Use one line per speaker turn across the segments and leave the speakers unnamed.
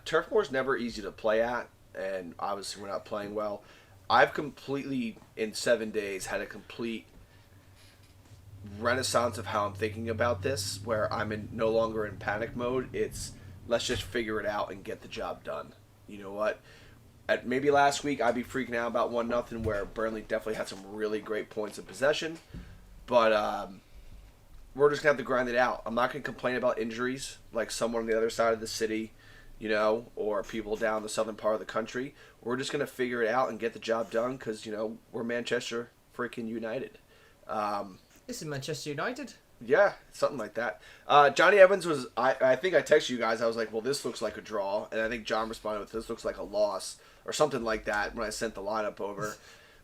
Turf Moor's never easy to play at, and obviously we're not playing well. I've completely, in 7 days, had a complete renaissance of how I'm thinking about this, where I'm no longer in panic mode. It's let's just figure it out and get the job done. You know what? Maybe last week I'd be freaking out about 1-0, where Burnley definitely had some really great points of possession, but we're just gonna have to grind it out. I'm not gonna complain about injuries like someone on the other side of the city, or people down the southern part of the country. We're just gonna figure it out and get the job done because we're Manchester freaking United.
This is Manchester United.
Yeah, something like that. Johnny Evans was. I think I texted you guys. I was like, well, this looks like a draw, and I think John responded with this looks like a loss or something like that when I sent the lineup over.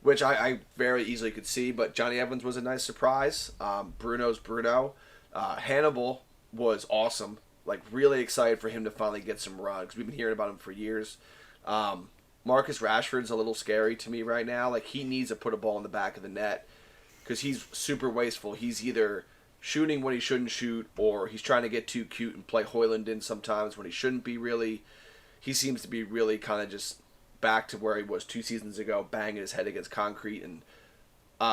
Which I very easily could see, but Johnny Evans was a nice surprise. Bruno's Bruno. Hannibal was awesome. Like, really excited for him to finally get some run, because we've been hearing about him for years. Marcus Rashford's a little scary to me right now. Like, he needs to put a ball in the back of the net, because he's super wasteful. He's either shooting when he shouldn't shoot, or he's trying to get too cute and play Højlund in sometimes when he shouldn't be really. He seems to be really kind of just back to where he was 2 seasons ago, banging his head against concrete. And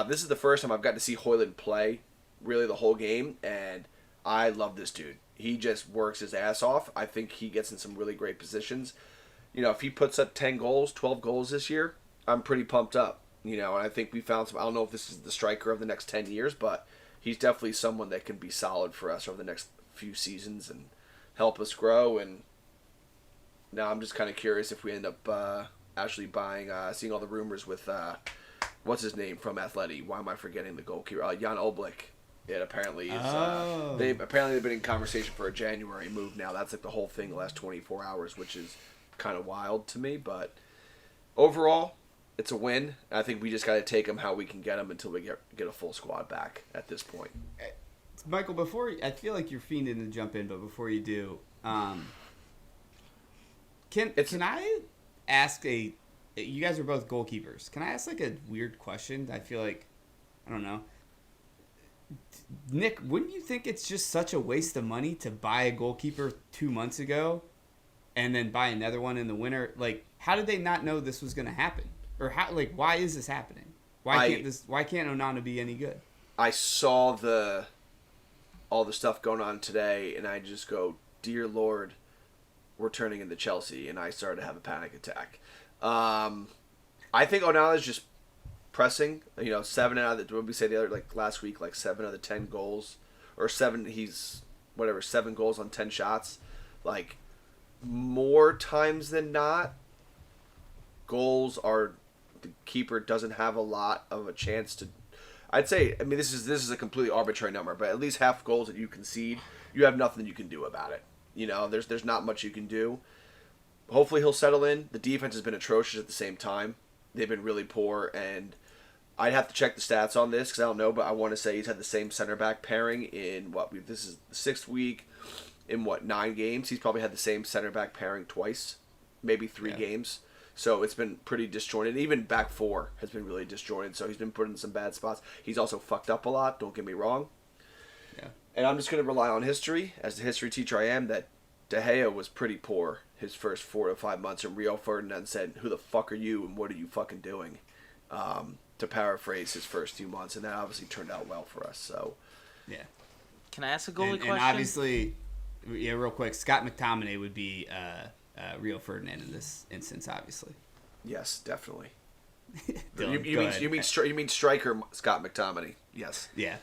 this is the first time I've got to see Højlund play really the whole game, and I love this dude. He just works his ass off. I think he gets in some really great positions. If he puts up 10 goals, 12 goals this year, I'm pretty pumped up. And I think we found some. I don't know if this is the striker of the next 10 years, but he's definitely someone that can be solid for us over the next few seasons and help us grow. And now I'm just kind of curious if we end up actually buying, seeing all the rumors with, what's his name from Atleti? Why am I forgetting the goalkeeper? Jan Oblak. It apparently is. They've been in conversation for a January move now. That's like the whole thing the last 24 hours, which is kind of wild to me. But overall, it's a win. I think we just got to take them how we can get them until we get a full squad back at this point.
Michael, I feel like you're fiending to jump in, but before you do, can I ask you guys are both goalkeepers. Can I ask like a weird question? I feel like, I don't know. Nick, wouldn't you think it's just such a waste of money to buy a goalkeeper 2 months ago and then buy another one in the winter? Like, how did they not know this was going to happen? Or how? Like, why is this happening? Why can't Onana be any good?
I saw all the stuff going on today, and I just go, dear Lord, we're turning into Chelsea, and I started to have a panic attack. I think Onana is just pressing. 7 out of what did we say the other last week? 7 out of 10 goals, or 7. He's 7 goals on 10 shots. Like, more times than not, goals are. The keeper doesn't have a lot of a chance to. I'd say. I mean, this is a completely arbitrary number, but at least half goals that you concede, you have nothing you can do about it. There's not much you can do. Hopefully he'll settle in. The defense has been atrocious at the same time. They've been really poor, and I'd have to check the stats on this because I don't know, but I want to say he's had the same center back pairing in this is the 6th week in 9 games. He's probably had the same center back pairing twice, maybe 3 games. So it's been pretty disjointed. Even back 4 has been really disjointed. So he's been put in some bad spots. He's also fucked up a lot. Don't get me wrong.
Yeah.
And I'm just going to rely on history, as the history teacher I am, that De Gea was pretty poor his first 4 to 5 months. And Rio Ferdinand said, "Who the fuck are you and what are you fucking doing?" To paraphrase his first few months. And that obviously turned out well for us. So,
yeah.
Can I ask a goalie question?
And obviously, real quick, Scott McTominay would be Rio Ferdinand in this instance, obviously.
Yes, definitely.
Dylan,
you mean striker Scott McTominay? Yes.
Yeah.